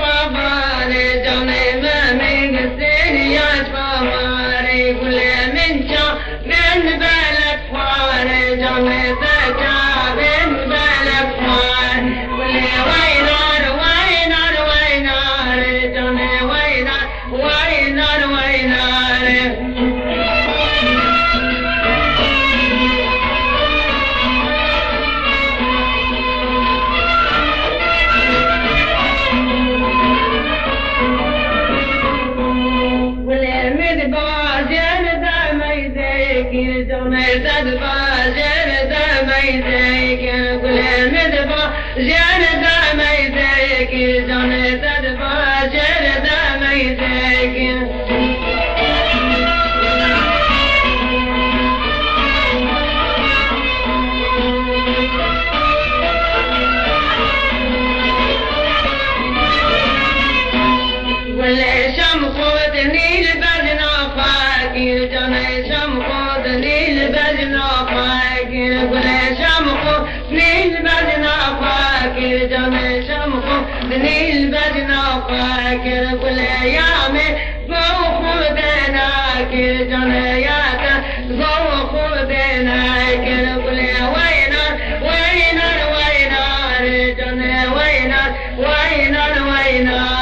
باباره جانه من سریاش باباره گله من چا من بلد خواره جانه سجا من بلد خوار گله وینار وینار وینار جانه وینار وینار وینار زد باجر دمیده که گل مدبا جان دمیده که جان زد باجر دمیده که گل شم خود نیل بدنا فاکی جان شم خود نیل بدنا فاکی گل شم خود نیل بدنا فاکی جان شم خود نیل بدنا فاکی گل یام گو خود ناکی جان یات گو خود ناکی گل وینار وینار وینار جان وینار وینار وینار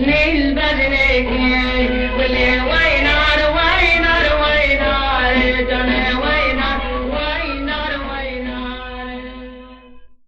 نیل بدنے کی